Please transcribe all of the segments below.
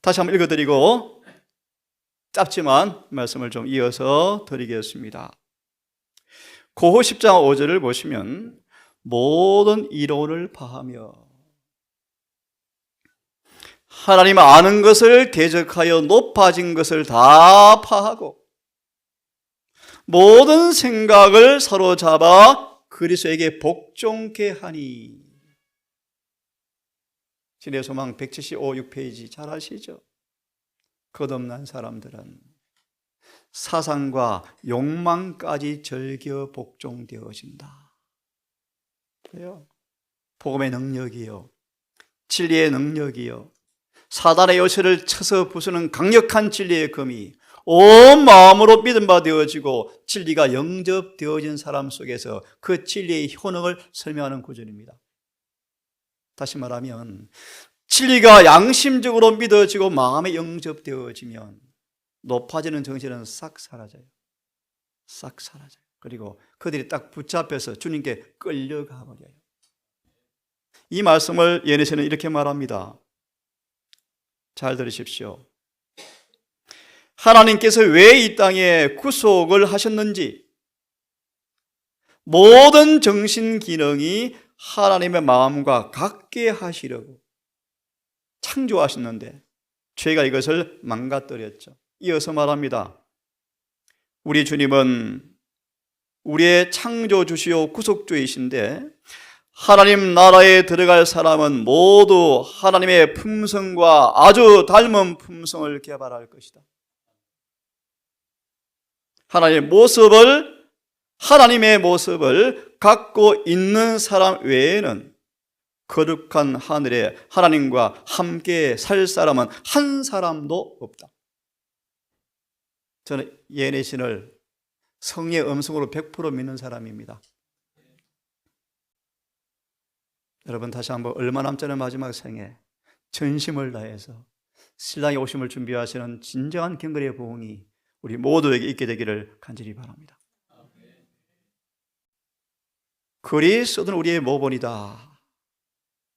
다시 한번 읽어드리고 짧지만 말씀을 좀 이어서 드리겠습니다. 고호 10장 5절을 보시면 모든 이론을 파하며 하나님 아는 것을 대적하여 높아진 것을 다 파하고 모든 생각을 사로잡아 그리스도에게 복종케 하니. 신의 소망 175, 6페이지 잘 아시죠? 거듭난 사람들은 사상과 욕망까지 절겨 복종되어진다. 그래요. 복음의 능력이요, 진리의 능력이요, 사단의 요새를 쳐서 부수는 강력한 진리의 금이 온 마음으로 믿음 바 되어지고 진리가 영접되어진 사람 속에서 그 진리의 효능을 설명하는 구절입니다. 다시 말하면 진리가 양심적으로 믿어지고 마음에 영접되어지면 높아지는 정신은 싹 사라져요. 싹 사라져요. 그리고 그들이 딱 붙잡혀서 주님께 끌려가 버려요. 이 말씀을 예언에서는 이렇게 말합니다. 잘 들으십시오. 하나님께서 왜 이 땅에 구속을 하셨는지, 모든 정신 기능이 하나님의 마음과 같게 하시려고 창조하셨는데 죄가 이것을 망가뜨렸죠. 이어서 말합니다. 우리 주님은 우리의 창조주시오 구속주이신데 하나님 나라에 들어갈 사람은 모두 하나님의 품성과 아주 닮은 품성을 개발할 것이다. 하나님의 모습을 갖고 있는 사람 외에는 거룩한 하늘에 하나님과 함께 살 사람은 한 사람도 없다. 저는 예언의 신을 성의 음성으로 100% 믿는 사람입니다. 여러분 다시 한번 얼마 남지 않은 마지막 생에 전심을 다해서 신랑의 오심을 준비하시는 진정한 경건의 부흥이 우리 모두에게 있게 되기를 간절히 바랍니다. 그리스도는 우리의 모본이다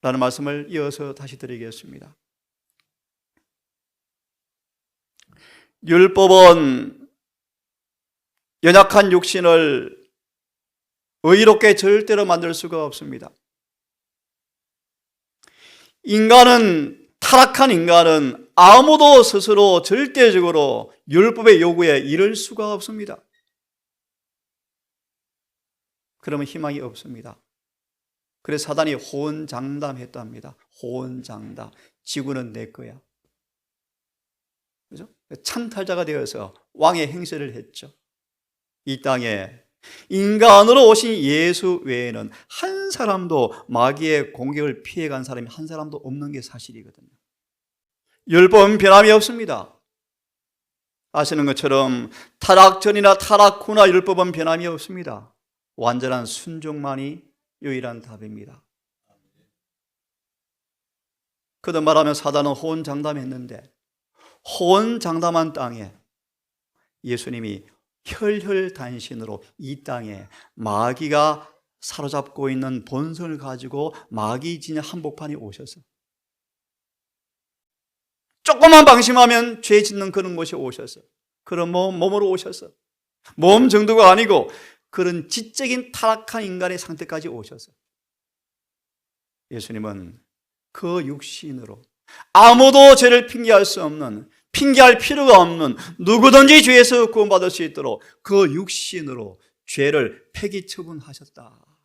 라는 말씀을 이어서 다시 드리겠습니다. 율법은 연약한 육신을 의롭게 절대로 만들 수가 없습니다. 타락한 인간은 아무도 스스로 절대적으로 율법의 요구에 이를 수가 없습니다. 그러면 희망이 없습니다. 그래서 사단이 호언장담했답니다. 호언장담. 지구는 내 거야. 그죠? 찬탈자가 되어서 왕의 행세를 했죠. 이 땅에 인간으로 오신 예수 외에는 한 사람도 마귀의 공격을 피해간 사람이 한 사람도 없는 게 사실이거든요. 율법은 변함이 없습니다. 아시는 것처럼 타락 전이나 타락 후나 율법은 변함이 없습니다. 완전한 순종만이 유일한 답입니다. 그도 말하면 사단은 호언장담했는데 호언장담한 땅에 예수님이 혈혈단신으로 이 땅에 마귀가 사로잡고 있는 본성을 가지고 마귀 진의 한복판에 오셔서 조금만 방심하면 죄 짓는 그런 곳에 오셔서 그런 몸으로 오셔서 몸 정도가 아니고 그런 지적인 타락한 인간의 상태까지 오셔서 예수님은 그 육신으로 아무도 죄를 핑계할 수 없는, 핑계할 필요가 없는 누구든지 죄에서 구원받을 수 있도록 그 육신으로 죄를 폐기처분하셨다.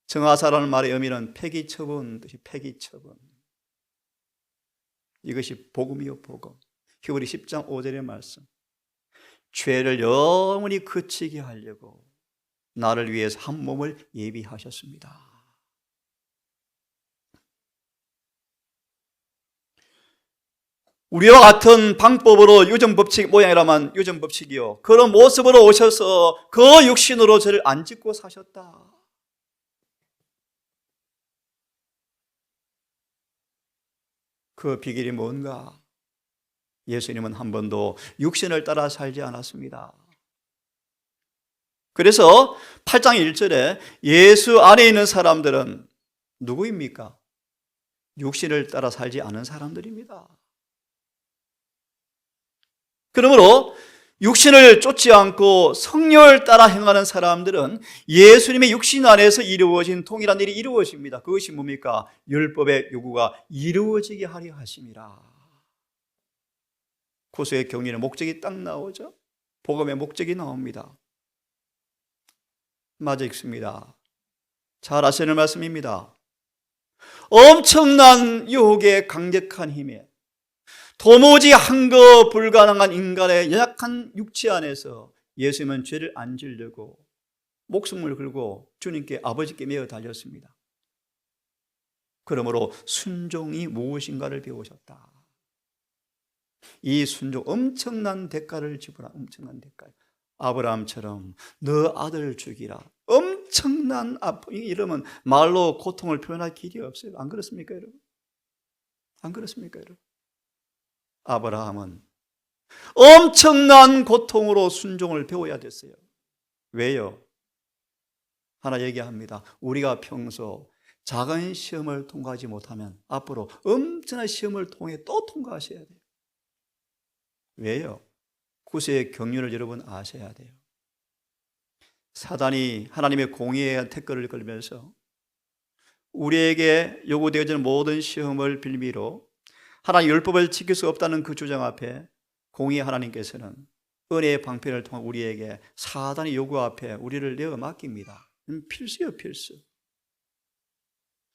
정하사라는 말의 의미는 폐기처분, 폐기처분. 이것이 복음이요 복음. 히브리 10장 5절의 말씀. 죄를 영원히 그치게 하려고 나를 위해서 한 몸을 예비하셨습니다. 우리와 같은 방법으로 유전법칙 모양이라면 유전법칙이요, 그런 모습으로 오셔서 그 육신으로 죄를 안 짓고 사셨다. 그 비결이 뭔가? 예수님은 한 번도 육신을 따라 살지 않았습니다. 그래서 8장 1절에 예수 안에 있는 사람들은 누구입니까? 육신을 따라 살지 않은 사람들입니다. 그러므로 육신을 쫓지 않고 성령을 따라 행하는 사람들은 예수님의 육신 안에서 이루어진 동일한 일이 이루어집니다. 그것이 뭡니까? 율법의 요구가 이루어지게 하려 하심이라. 구속의 경륜의 목적이 딱 나오죠. 복음의 목적이 나옵니다. 맞아 읽습니다. 잘 아시는 말씀입니다. 엄청난 유혹의 강력한 힘에 도무지 한거 불가능한 인간의 연약한 육체 안에서 예수님은 죄를 안 지려고 목숨을 걸고 주님께 아버지께 매어 달렸습니다. 그러므로 순종이 무엇인가를 배우셨다. 이 순종 엄청난 대가를 지불한 엄청난 대가. 아브라함처럼 너 아들을 죽이라. 엄청난 아픔. 이러면 말로 고통을 표현할 길이 없어요. 안 그렇습니까, 여러분? 안 그렇습니까, 여러분? 아브라함은 엄청난 고통으로 순종을 배워야 됐어요. 왜요? 하나 얘기합니다. 우리가 평소 작은 시험을 통과하지 못하면 앞으로 엄청난 시험을 통해 또 통과하셔야 돼요. 왜요? 구세의 경륜을 여러분 아셔야 돼요. 사단이 하나님의 공의의 태클을 걸면서 우리에게 요구되어지는 모든 시험을 빌미로 하나님 율법을 지킬 수 없다는 그 주장 앞에 공의의 하나님께서는 은혜의 방편을 통해 우리에게 사단의 요구 앞에 우리를 내어 맡깁니다. 필수요, 필수.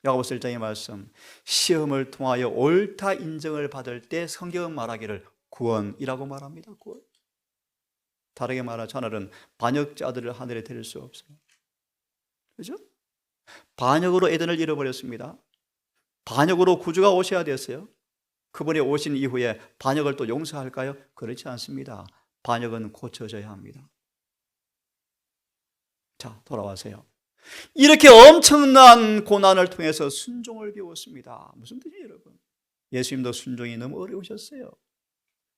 야고보서 1장의 말씀, 시험을 통하여 옳다 인정을 받을 때 성경은 말하기를 구원이라고 말합니다. 구원. 다르게 말하자 하늘은 반역자들을 하늘에 데릴 수 없어요. 그렇죠? 반역으로 에덴을 잃어버렸습니다. 반역으로 구주가 오셔야 됐어요. 그분이 오신 이후에 반역을 또 용서할까요? 그렇지 않습니다. 반역은 고쳐져야 합니다. 자, 돌아와세요. 이렇게 엄청난 고난을 통해서 순종을 배웠습니다. 무슨 뜻이에요, 여러분? 예수님도 순종이 너무 어려우셨어요.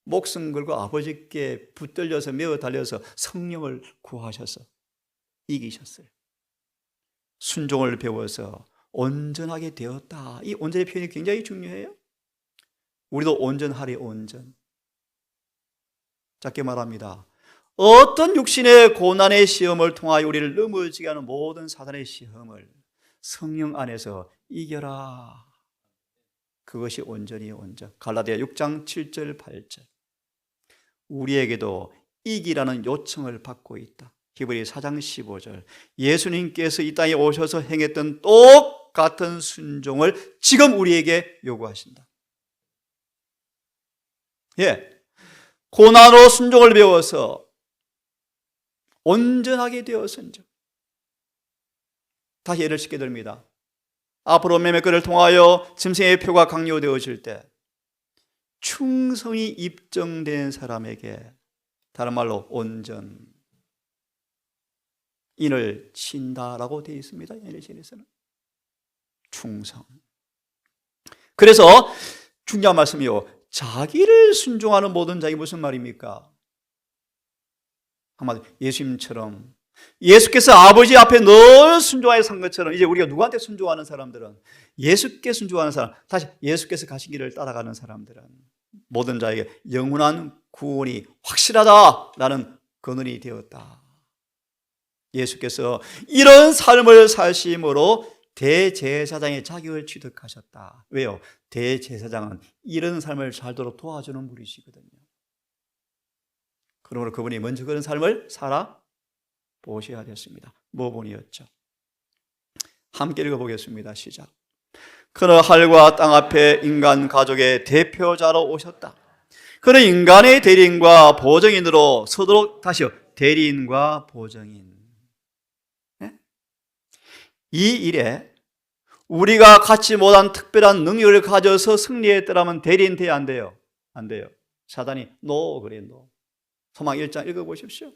목숨 걸고 아버지께 붙들려서 매어 달려서 성령을 구하셔서 이기셨어요. 순종을 배워서 온전하게 되었다. 이 온전의 표현이 굉장히 중요해요. 우리도 온전하리 온전. 짧게 말합니다. 어떤 육신의 고난의 시험을 통하여 우리를 넘어지게 하는 모든 사단의 시험을 성령 안에서 이겨라. 그것이 온전히 온전. 갈라디아 6장 7절 8절. 우리에게도 이기라는 요청을 받고 있다. 히브리 4장 15절. 예수님께서 이 땅에 오셔서 행했던 똑같은 순종을 지금 우리에게 요구하신다. 예, 고난으로 순종을 배워서 온전하게 되었은즉. 다시 예를 쉽게 듭니다. 앞으로 매매권을 통하여 짐승의 표가 강요되어질 때 충성이 입증된 사람에게, 다른 말로 온전, 인을 친다라고 되어 있습니다. 예레신에서는 충성. 그래서 중요한 말씀이요, 자기를 순종하는 모든 자이 무슨 말입니까? 한마디로 예수님처럼 예수께서 아버지 앞에 늘 순종하여 산 것처럼 이제 우리가 누구한테 순종하는 사람들은, 예수께 순종하는 사람, 다시 예수께서 가신 길을 따라가는 사람들은 모든 자에게 영원한 구원이 확실하다라는 근원이 되었다. 예수께서 이런 삶을 사심으로 대제사장의 자격을 취득하셨다. 왜요? 대제사장은 이런 삶을 살도록 도와주는 분이시거든요. 그러므로 그분이 먼저 그런 삶을 살아보셔야 됐습니다. 모본이었죠. 함께 읽어보겠습니다. 시작. 그는 하늘과 땅 앞에 인간 가족의 대표자로 오셨다. 그는 인간의 대리인과 보증인으로 서도록, 다시요, 대리인과 보증인. 이 일에 우리가 갖지 못한 특별한 능력을 가져서 승리했더라면 대리인 돼야 안 돼요? 안 돼요. 사단이 노 그래, 노. 소망 1장 읽어보십시오.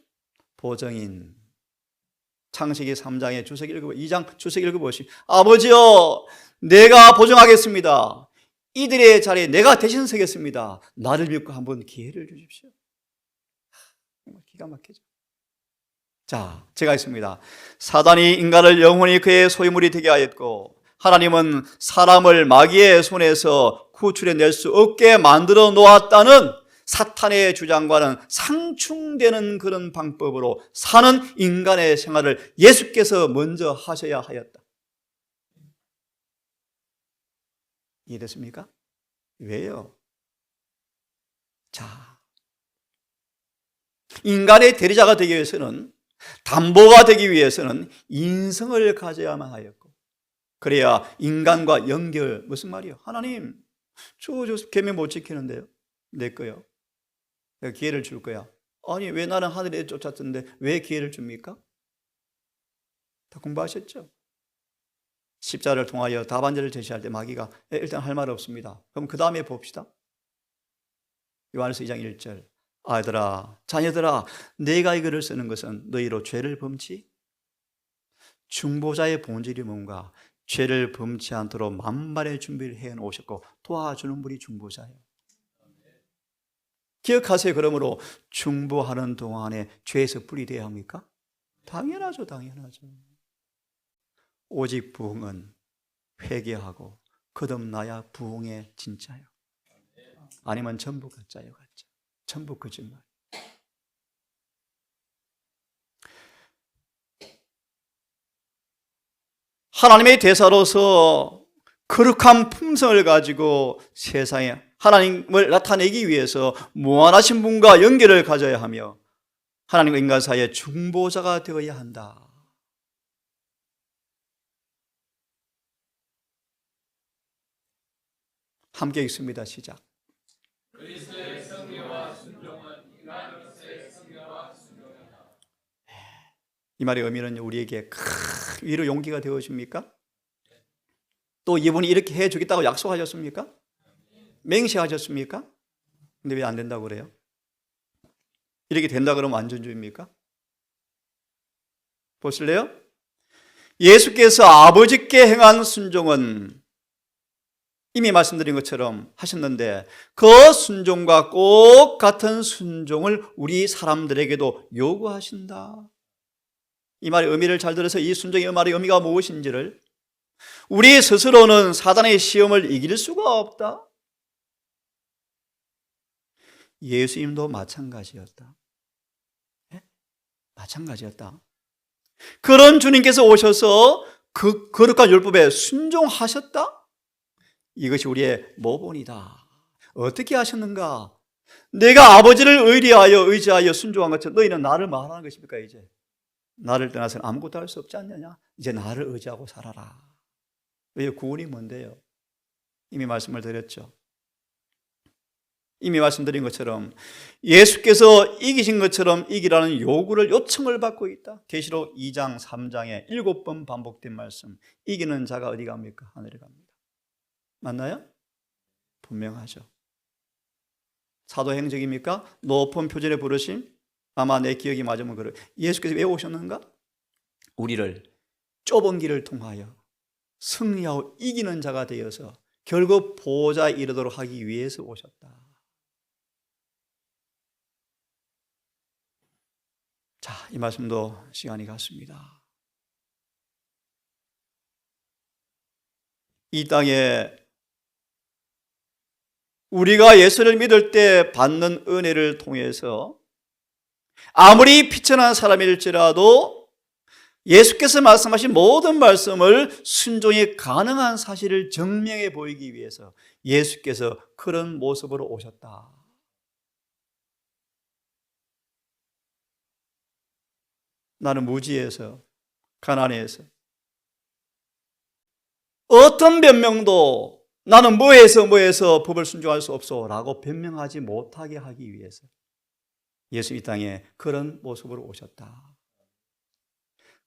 보증인. 창세기 3장의 주석 2장 주석 읽어보십시오. 아버지여, 내가 보증하겠습니다. 이들의 자리에 내가 대신 서겠습니다. 나를 믿고 한번 기회를 주십시오. 기가 막히죠. 자, 제가 있습니다. 사단이 인간을 영원히 그의 소유물이 되게 하였고, 하나님은 사람을 마귀의 손에서 구출해낼 수 없게 만들어 놓았다는 사탄의 주장과는 상충되는 그런 방법으로 사는 인간의 생활을 예수께서 먼저 하셔야 하였다. 이해됐습니까? 왜요? 자, 인간의 대리자가 되기 위해서는, 담보가 되기 위해서는 인성을 가져야만 하였고, 그래야 인간과 연결. 무슨 말이요? 하나님, 저 계명 못 지키는데요. 내 거요. 내가 기회를 줄 거야. 아니, 왜 나는 하늘에 쫓았던데 왜 기회를 줍니까? 다 공부하셨죠? 십자를 통하여 답안지를 제시할 때 마귀가 일단 할 말 없습니다. 그럼 그 다음에 봅시다. 요한일서 2장 1절. 아들아, 자녀들아, 내가 이거를 쓰는 것은 너희로 죄를 범치, 중보자의 본질이 뭔가, 죄를 범치 않도록 만반의 준비를 해놓으셨고 도와주는 분이 중보자예요. 기억하세요. 그러므로 중보하는 동안에 죄에서 분리돼야 합니까? 당연하죠. 당연하죠. 오직 부흥은 회개하고 거듭나야 부흥의 진짜요. 아니면 전부 가짜요. 가짜. 전부 거짓말. 하나님의 대사로서 거룩한 품성을 가지고 세상에 하나님을 나타내기 위해서 무한하신 분과 연결을 가져야 하며 하나님과 인간 사이의 중보자가 되어야 한다. 함께 읽습니다. 시작. 그리스도의 성령과 순종은 인간으로서의 성령과 순종이다. 이 말의 의미는 우리에게 위로 용기가 되어집니까? 또 이분이 이렇게 해주겠다고 약속하셨습니까? 맹세하셨습니까? 근데 왜 안 된다고 그래요? 이렇게 된다 그러면 완전주의입니까? 보실래요? 예수께서 아버지께 행한 순종은 이미 말씀드린 것처럼 하셨는데 그 순종과 꼭 같은 순종을 우리 사람들에게도 요구하신다. 이 말의 의미를 잘 들어서 이 순종의 말의 의미가 무엇인지를, 우리 스스로는 사단의 시험을 이길 수가 없다. 예수님도 마찬가지였다. 네? 마찬가지였다. 그런 주님께서 오셔서 그 거룩한 율법에 순종하셨다. 이것이 우리의 모본이다. 어떻게 하셨는가? 내가 아버지를 의지하여 순종한 것처럼 너희는 나를 말하는 것입니까? 이제 나를 떠나서는 아무것도 할 수 없지 않느냐? 이제 나를 의지하고 살아라. 왜 구원이 뭔데요? 이미 말씀을 드렸죠. 이미 말씀드린 것처럼 예수께서 이기신 것처럼 이기라는 요청을 받고 있다. 계시록 2장 3장에 7번 반복된 말씀. 이기는 자가 어디 갑니까? 하늘에 갑니다. 맞나요? 분명하죠. 사도행적입니까? 높은 표준의 부르심? 아마 내 기억이 맞으면 그래. 예수께서 왜 오셨는가? 우리를 좁은 길을 통하여 승리하고 이기는 자가 되어서 결국 보호자에 이르도록 하기 위해서 오셨다. 자, 이 말씀도 시간이 갔습니다. 이 땅에 우리가 예수를 믿을 때 받는 은혜를 통해서 아무리 비천한 사람일지라도 예수께서 말씀하신 모든 말씀을 순종이 가능한 사실을 증명해 보이기 위해서 예수께서 그런 모습으로 오셨다. 나는 무지해서, 가난해서, 어떤 변명도 나는 뭐해서 법을 순종할 수 없어 라고 변명하지 못하게 하기 위해서 예수 이 땅에 그런 모습으로 오셨다.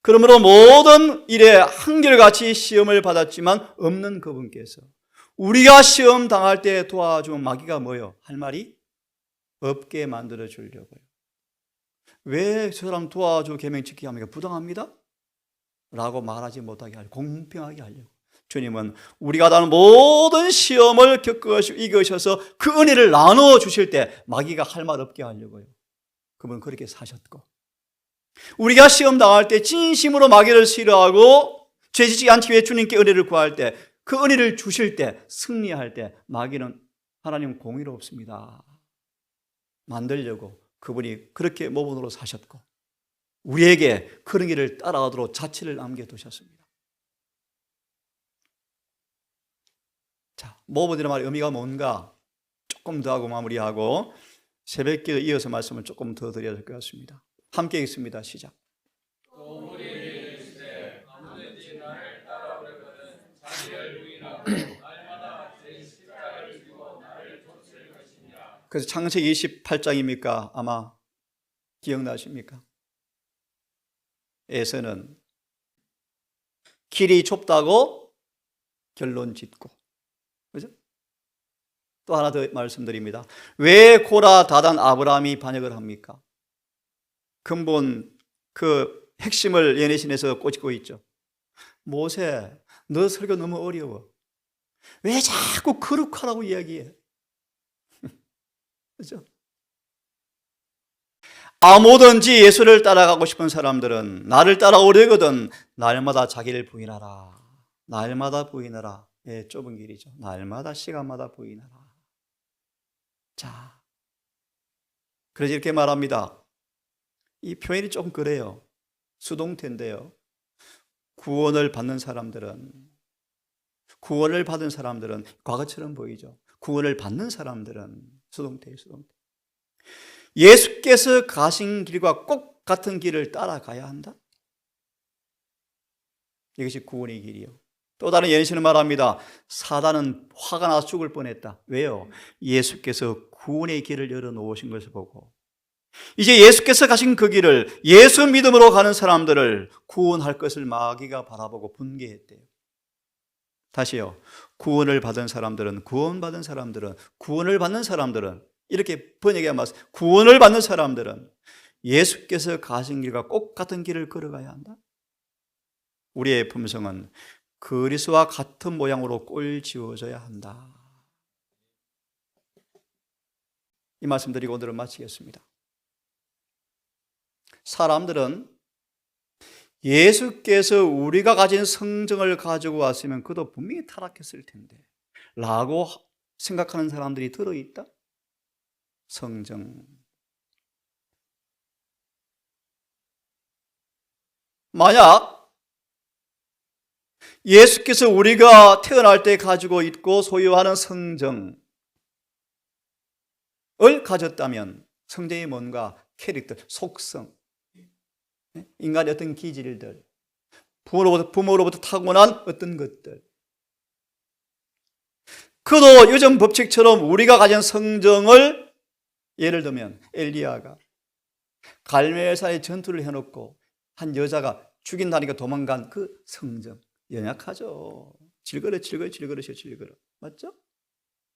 그러므로 모든 일에 한결같이 시험을 받았지만 없는 그분께서 우리가 시험 당할 때 도와주면 마귀가 뭐요? 할 말이 없게 만들어 주려고요. 왜 저 사람 도와주고 계명 지키게 합니까? 부당합니다? 라고 말하지 못하게 하려고, 공평하게 하려고. 주님은 우리가 다른 모든 시험을 이기셔서 그 은혜를 나누어 주실 때 마귀가 할 말 없게 하려고요. 그분은 그렇게 사셨고, 우리가 시험 당할 때 진심으로 마귀를 싫어하고 죄짓지 않기 위해 주님께 은혜를 구할 때, 그 은혜를 주실 때, 승리할 때 마귀는 하나님 공의롭습니다. 만들려고 그분이 그렇게 모본으로 사셨고 우리에게 그런 길을 따라가도록 자취를 남겨두셨습니다. 자, 모본이라는 말의 의미가 뭔가 조금 더 하고 마무리하고 새벽기도 이어서 말씀을 조금 더 드려야 될 것 같습니다. 함께 읽습니다. 시작. 그래서 창세기 28장입니까? 아마 기억나십니까? 에서는 길이 좁다고 결론 짓고, 그죠? 또 하나 더 말씀드립니다. 왜 고라, 다단, 아브라함이 반역을 합니까? 근본 그 핵심을 예내신에서 꽂고 있죠. 모세, 너 설교 너무 어려워. 왜 자꾸 거룩하라고 이야기해? 그죠? 뭐든지 예수를 따라가고 싶은 사람들은 나를 따라오려거든 날마다 자기를 부인하라. 날마다 부인하라. 예, 좁은 길이죠. 날마다 시간마다 부인하라. 자, 그래서 이렇게 말합니다. 이 표현이 좀 그래요. 수동태인데요. 구원을 받는 사람들은 과거처럼 보이죠. 구원을 받는 사람들은 수동태예요, 수동태. 예수께서 가신 길과 꼭 같은 길을 따라가야 한다. 이것이 구원의 길이요. 또 다른 예시는 말합니다. 사단은 화가 나서 죽을 뻔했다. 왜요? 예수께서 구원의 길을 열어놓으신 것을 보고 이제 예수께서 가신 그 길을 예수 믿음으로 가는 사람들을 구원할 것을 마귀가 바라보고 분개했대요. 다시요. 구원을 받은 사람들은 이렇게 번역해 맞습니다. 구원을 받는 사람들은 예수께서 가신 길과 꼭 같은 길을 걸어가야 한다. 우리의 품성은 그리스도와 같은 모양으로 꼴지어져야 한다. 이 말씀 드리고 오늘은 마치겠습니다. 사람들은 예수께서 우리가 가진 성정을 가지고 왔으면 그도 분명히 타락했을 텐데 라고 생각하는 사람들이 들어있다. 성정. 만약 예수께서 우리가 태어날 때 가지고 있고 소유하는 성정을 가졌다면 성정이 뭔가 캐릭터, 속성, 인간의 어떤 기질들, 부모로부터 타고난 어떤 것들, 그도 요즘 법칙처럼 우리가 가진 성정을 예를 들면 엘리야가 갈멜산에 전투를 해놓고 한 여자가 죽인다니까 도망간 그 성정 연약하죠. 질거려 맞죠?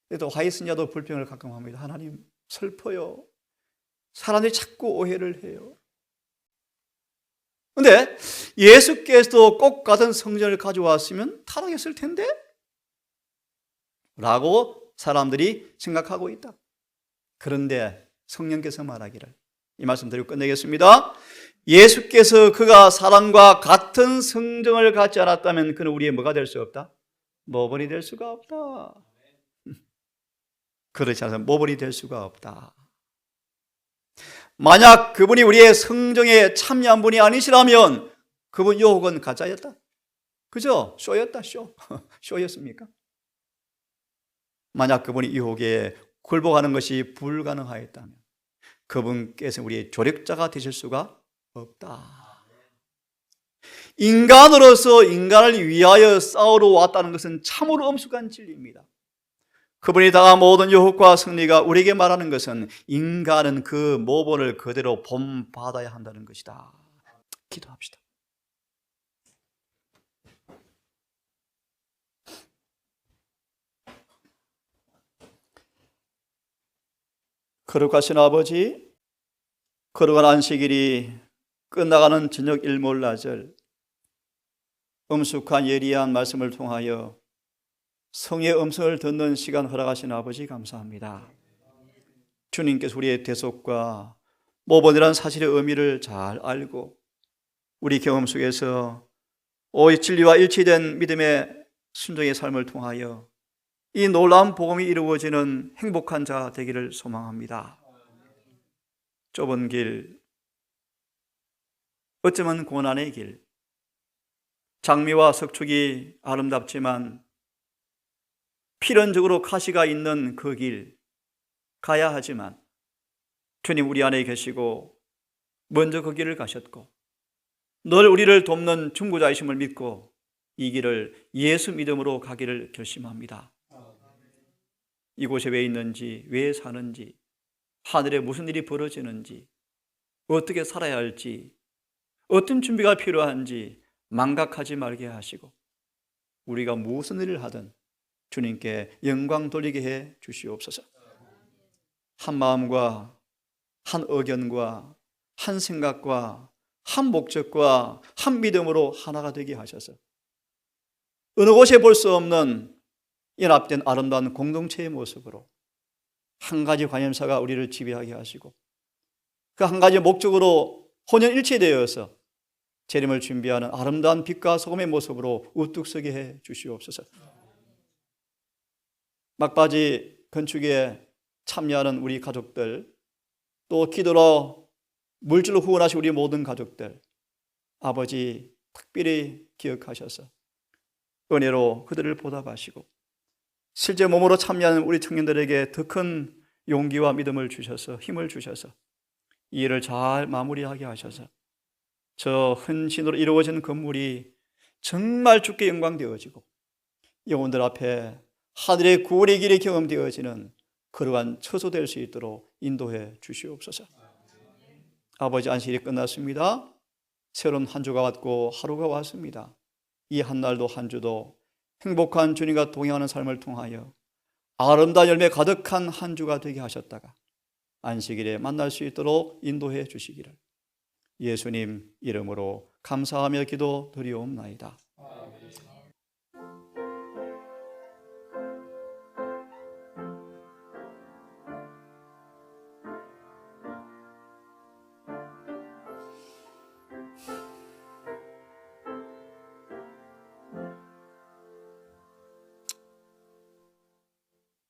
그래도 화이스냐도 불평을 가끔 합니다. 하나님 슬퍼요. 사람들이 자꾸 오해를 해요. 그런데 예수께서도 꼭 같은 성전을 가져왔으면 타락했을 텐데? 라고 사람들이 생각하고 있다. 그런데 성령께서 말하기를, 이 말씀 드리고 끝내겠습니다. 예수께서 그가 사람과 같은 성정을 갖지 않았다면 그는 우리의 뭐가 될 수 없다? 모본이 될 수가 없다. 그렇지 않아서 모본이 될 수가 없다. 만약 그분이 우리의 성정에 참여한 분이 아니시라면 그분 유혹은 가짜였다. 그죠? 쇼였다, 쇼. 쇼였습니까? 만약 그분이 유혹에 굴복하는 것이 불가능하였다면 그분께서 우리의 조력자가 되실 수가 없다. 인간으로서 인간을 위하여 싸우러 왔다는 것은 참으로 엄숙한 진리입니다. 그분이 당한 모든 유혹과 승리가 우리에게 말하는 것은 인간은 그 모본을 그대로 본받아야 한다는 것이다. 기도합시다. 거룩하신 아버지, 거룩한 안식일이 끝나가는 저녁 일몰나절 엄숙한 예리한 말씀을 통하여 성의 음성을 듣는 시간 허락하신 아버지 감사합니다. 주님께서 우리의 대속과 모본이라는 사실의 의미를 잘 알고 우리 경험 속에서 오직 진리와 일치된 믿음의 순종의 삶을 통하여 이 놀라운 복음이 이루어지는 행복한 자 되기를 소망합니다. 좁은 길, 어쩌면 고난의 길, 장미와 석축이 아름답지만 필연적으로 가시가 있는 그 길 가야 하지만 주님 우리 안에 계시고 먼저 그 길을 가셨고 늘 우리를 돕는 중보자이심을 믿고 이 길을 예수 믿음으로 가기를 결심합니다. 이곳에 왜 있는지, 왜 사는지, 하늘에 무슨 일이 벌어지는지, 어떻게 살아야 할지, 어떤 준비가 필요한지 망각하지 말게 하시고 우리가 무슨 일을 하든 주님께 영광 돌리게 해 주시옵소서. 한 마음과 한 의견과 한 생각과 한 목적과 한 믿음으로 하나가 되게 하셔서 어느 곳에 볼 수 없는 연합된 아름다운 공동체의 모습으로 한 가지 관념사가 우리를 지배하게 하시고 그 한 가지 목적으로 혼연일체되어서 재림을 준비하는 아름다운 빛과 소금의 모습으로 우뚝 서게 해 주시옵소서. 막바지 건축에 참여하는 우리 가족들, 또 기도로 물질로 후원하신 우리 모든 가족들, 아버지 특별히 기억하셔서 은혜로 그들을 보답하시고 실제 몸으로 참여하는 우리 청년들에게 더 큰 용기와 믿음을 주셔서 힘을 주셔서 이 일을 잘 마무리하게 하셔서 저 헌신으로 이루어진 건물이 정말 주께 영광되어지고 영혼들 앞에 하늘의 구원의 길이 경험되어지는 그러한 처소될 수 있도록 인도해 주시옵소서. 아버지, 안식일이 끝났습니다. 새로운 한 주가 왔고 하루가 왔습니다. 이 한 날도 한 주도 행복한 주님과 동행하는 삶을 통하여 아름다운 열매 가득한 한 주가 되게 하셨다가 안식일에 만날 수 있도록 인도해 주시기를 예수님 이름으로 감사하며 기도드리옵나이다.